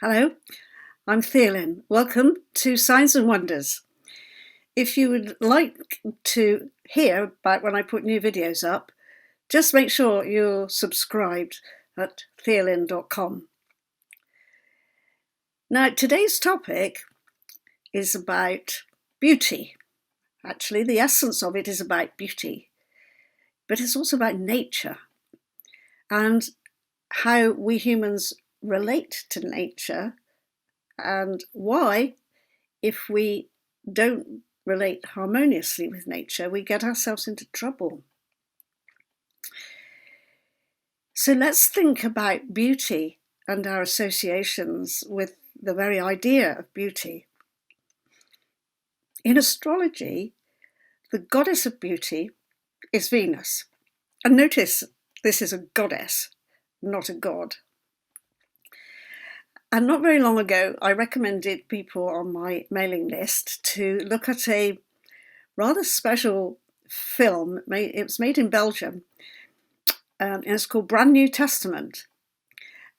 Hello, I'm Theolyn. Welcome to Signs and Wonders. If you would like to hear about when I put new videos up, just make sure you're subscribed at theolyn.com. Now, today's topic is about beauty. Actually, the essence of it is about beauty, but it's also about nature and how we humans relate to nature and why, if we don't relate harmoniously with nature, we get ourselves into trouble. So let's think about beauty and our associations with the very idea of beauty. In astrology, the goddess of beauty is Venus. And notice this is a goddess, not a god. And not very long ago, I recommended people on my mailing list to look at a rather special film. It was made in Belgium, and it's called Brand New Testament.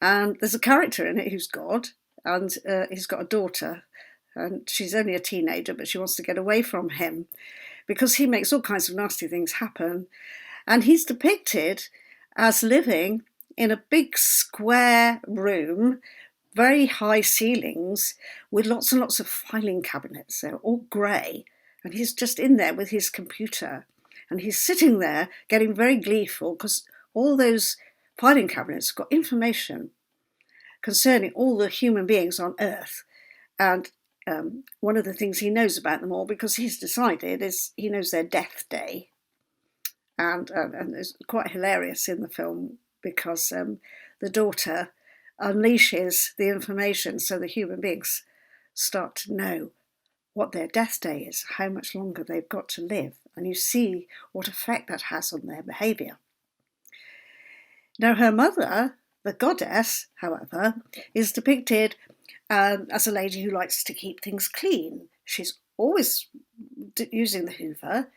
And there's a character in it who's God, and he's got a daughter, and she's only a teenager, but she wants to get away from him because he makes all kinds of nasty things happen. And he's depicted as living in a big square room, very high ceilings, with lots and lots of filing cabinets. They're all grey, and he's just in there with his computer, and he's sitting there getting very gleeful because all those filing cabinets have got information concerning all the human beings on Earth. And one of the things he knows about them all, because he's decided, is he knows their death day. And it's quite hilarious in the film because the daughter unleashes the information so the human beings start to know what their death day is, how much longer they've got to live, and you see what effect that has on their behaviour. Now, her mother, the goddess, however, is depicted as a lady who likes to keep things clean. She's always using the Hoover,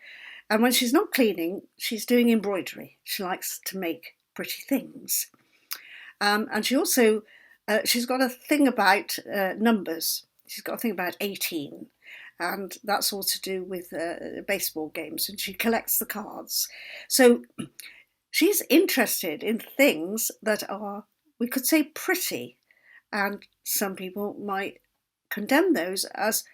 and when she's not cleaning, she's doing embroidery. She likes to make pretty things. And she also, she's got a thing about numbers. She's got a thing about 18. And that's all to do with baseball games. And she collects the cards. So she's interested in things that are, we could say, pretty. And some people might condemn those as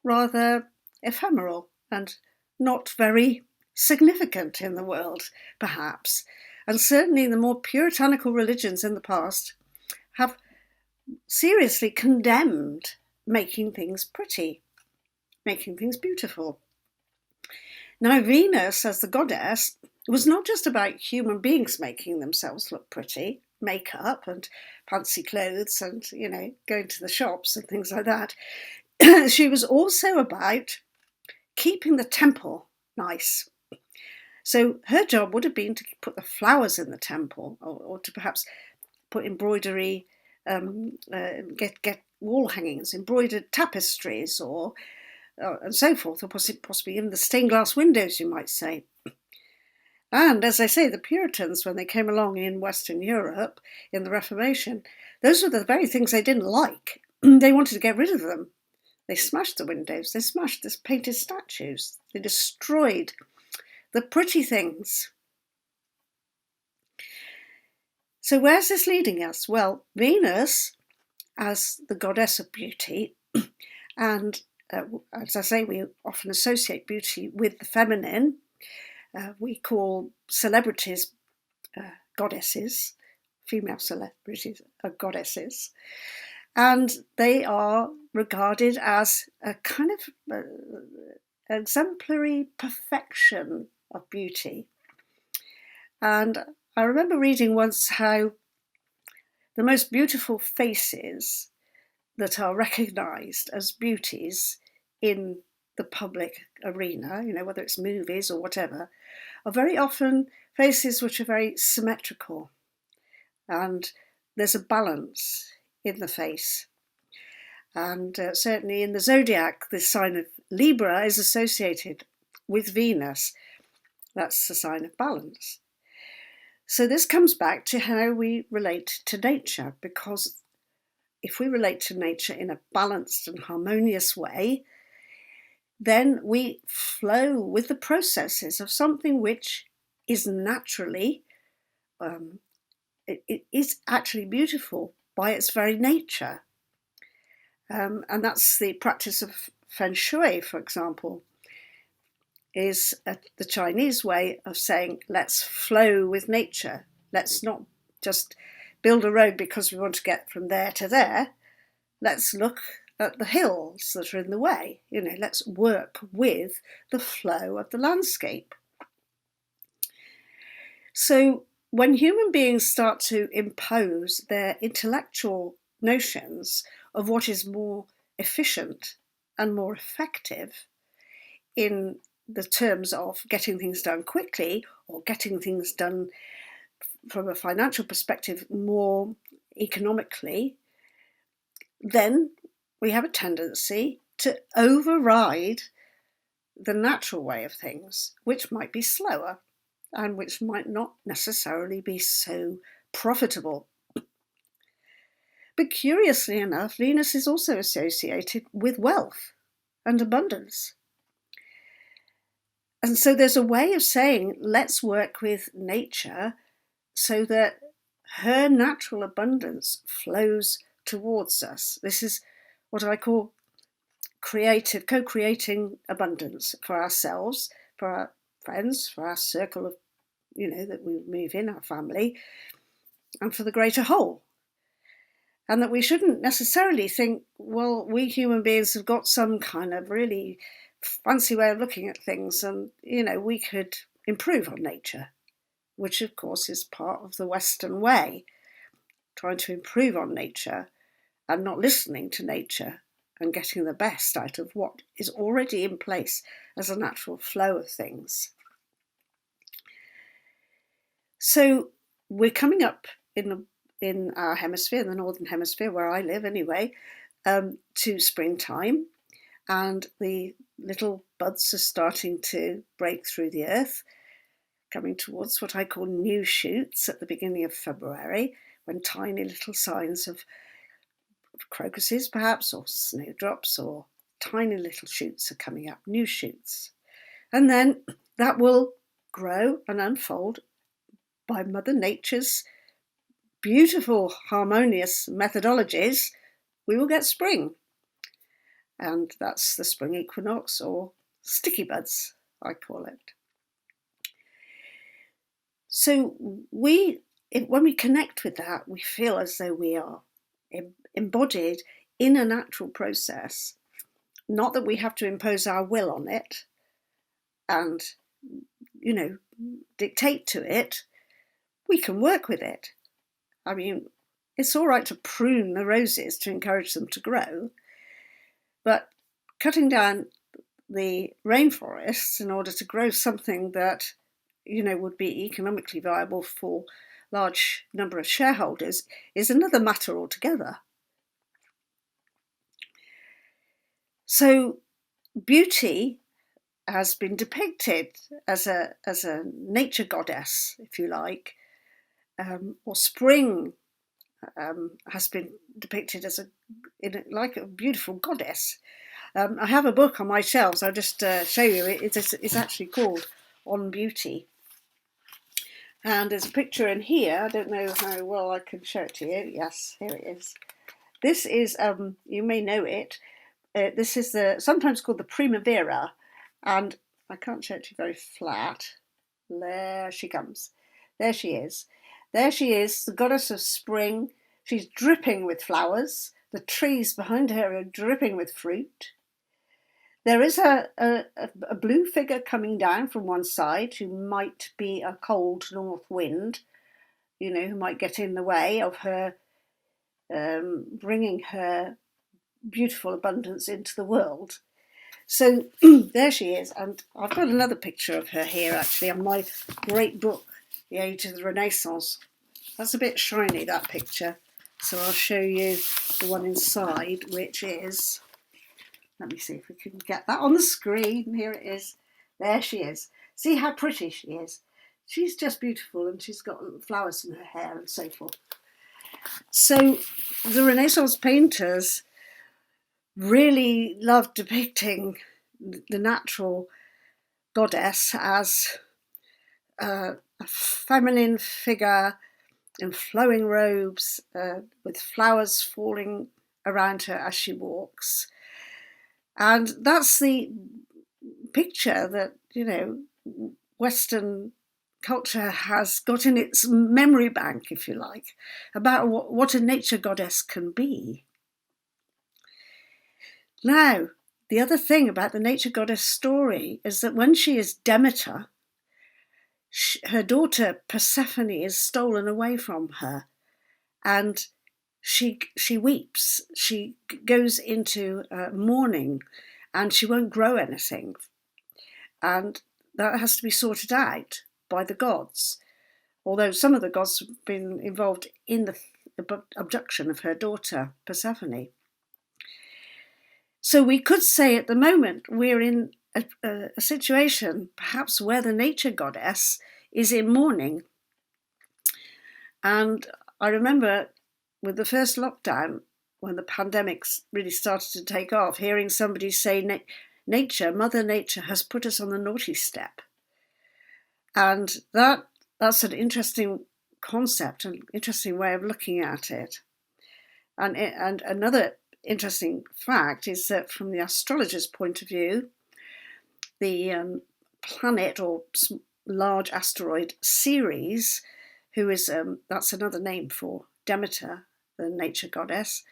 rather ephemeral and not very significant in the world, perhaps. And certainly the more puritanical religions in the past have seriously condemned making things pretty, making things beautiful. Now, Venus, as the goddess, was not just about human beings making themselves look pretty, makeup and fancy clothes and, going to the shops and things like that. She was also about keeping the temple nice. So her job would have been to put the flowers in the temple, or to perhaps put embroidery, get wall hangings, embroidered tapestries, or and so forth, or possibly in the stained glass windows, you might say. And as I say, the Puritans, when they came along in Western Europe in the Reformation, those were the very things they didn't like. They wanted to get rid of them. They smashed the windows, they smashed the painted statues, they destroyed the pretty things. So where's this leading us? Well, Venus, as the goddess of beauty, and as I say, we often associate beauty with the feminine. We call celebrities goddesses, female celebrities are goddesses, and they are regarded as a kind of exemplary perfection of beauty. And I remember reading once how the most beautiful faces that are recognised as beauties in the public arena, whether it's movies or whatever, are very often faces which are very symmetrical, and there's a balance in the face. And certainly in the zodiac, the sign of Libra is associated with Venus. That's the sign of balance. So this comes back to how we relate to nature, because if we relate to nature in a balanced and harmonious way, then we flow with the processes of something which is naturally, it is actually beautiful by its very nature. And that's the practice of feng shui, for example, is the Chinese way of saying, let's flow with nature. Let's not just build a road because we want to get from there to there. Let's look at the hills that are in the way. Let's work with the flow of the landscape. So when human beings start to impose their intellectual notions of what is more efficient and more effective in the terms of getting things done quickly or getting things done from a financial perspective more economically, then we have a tendency to override the natural way of things, which might be slower and which might not necessarily be so profitable. But curiously enough, Venus is also associated with wealth and abundance. And so there's a way of saying, let's work with nature so that her natural abundance flows towards us. This is what I call co-creating abundance for ourselves, for our friends, for our circle of, that we move in, our family, and for the greater whole. And that we shouldn't necessarily think, well, we human beings have got some kind of really fancy way of looking at things and, we could improve on nature, which of course is part of the Western way, trying to improve on nature and not listening to nature and getting the best out of what is already in place as a natural flow of things. So we're coming up in our hemisphere, in the northern hemisphere where I live anyway, to springtime, and the little buds are starting to break through the earth, coming towards what I call new shoots at the beginning of February, when tiny little signs of crocuses perhaps, or snowdrops, or tiny little shoots are coming up, new shoots. And then that will grow and unfold by Mother Nature's beautiful, harmonious methodologies. We will get spring. And that's the spring equinox, or sticky buds, I call it. So when we connect with that, we feel as though we are embodied in a natural process, not that we have to impose our will on it and, dictate to it. We can work with it. I mean, it's all right to prune the roses to encourage them to grow, but cutting down the rainforests in order to grow something that, would be economically viable for large number of shareholders is another matter altogether. So beauty has been depicted as a nature goddess, if you like, or spring has been depicted as like a beautiful goddess. I have a book on my shelves. I'll just show you. It's actually called On Beauty. And there's a picture in here. I don't know how well I can show it to you. Yes, here it is. This is, you may know it. This is sometimes called the Primavera. And I can't show it to you very flat. There she comes. There she is. There she is, the goddess of spring. She's dripping with flowers. The trees behind her are dripping with fruit. There is a blue figure coming down from one side who might be a cold north wind, who might get in the way of her bringing her beautiful abundance into the world. So there she is. And I've got another picture of her here, actually, on my great book, The Age of the Renaissance. That's a bit shiny, that picture. So I'll show you the one inside, which is... Let me see if we can get that on the screen. Here it is. There she is. See how pretty she is. She's just beautiful, and she's got flowers in her hair and so forth. So the Renaissance painters really loved depicting the natural goddess as a feminine figure in flowing robes, with flowers falling around her as she walks. And that's the picture that, Western culture has got in its memory bank, if you like, about what a nature goddess can be. Now, the other thing about the nature goddess story is that when she is Demeter, her daughter Persephone is stolen away from her, and she weeps. She goes into mourning, and she won't grow anything, and that has to be sorted out by the gods. Although some of the gods have been involved in the abduction of her daughter Persephone. So we could say at the moment we're in a situation perhaps where the nature goddess is in mourning. And I remember with the first lockdown, when the pandemic really started to take off, hearing somebody say, Mother Nature has put us on the naughty step. And that's an interesting concept, an interesting way of looking at it. And another interesting fact is that from the astrologer's point of view, the planet or large asteroid Ceres, who is, that's another name for Demeter, the nature goddess,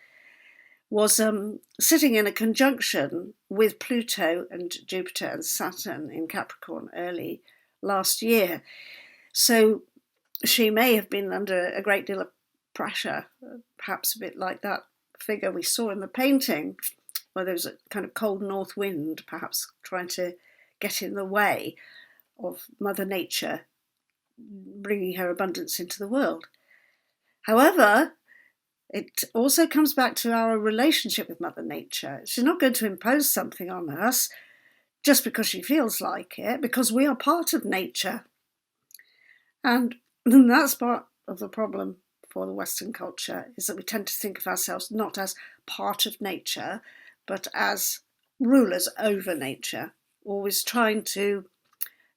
was sitting in a conjunction with Pluto and Jupiter and Saturn in Capricorn early last year. So she may have been under a great deal of pressure, perhaps a bit like that figure we saw in the painting, where there was a kind of cold north wind, perhaps trying to get in the way of Mother Nature bringing her abundance into the world. However, it also comes back to our relationship with Mother Nature. She's not going to impose something on us just because she feels like it, because we are part of nature. And that's part of the problem for the Western culture, is that we tend to think of ourselves not as part of nature, but as rulers over nature, always trying to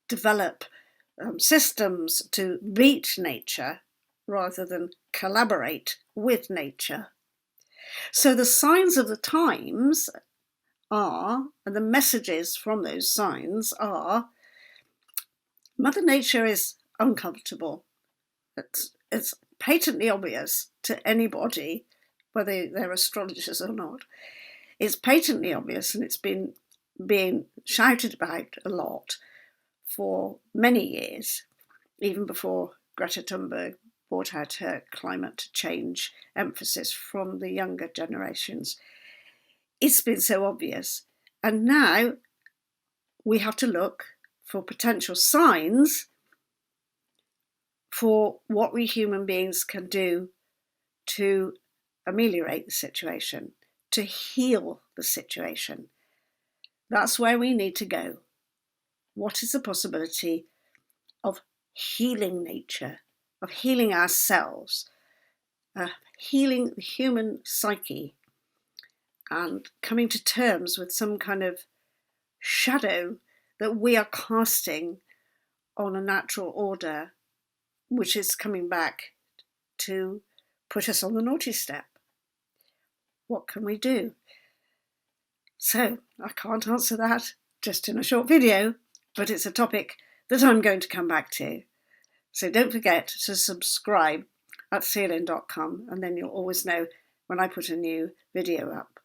develop systems to beat nature rather than collaborate with nature. So the signs of the times are, and the messages from those signs are, Mother Nature is uncomfortable. It's patently obvious to anybody, whether they're astrologers or not. It's patently obvious, and it's been being shouted about a lot for many years, even before Greta Thunberg brought out her climate change emphasis from the younger generations. It's been so obvious. And now we have to look for potential signs for what we human beings can do to ameliorate the situation, to heal the situation. That's where we need to go. What is the possibility of healing nature, of healing ourselves, healing the human psyche, and coming to terms with some kind of shadow that we are casting on a natural order, which is coming back to put us on the naughty step? What can we do? So I can't answer that just in a short video, but it's a topic that I'm going to come back to. So don't forget to subscribe at Theolyn.com, and then you'll always know when I put a new video up.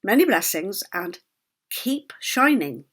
Many blessings, and keep shining.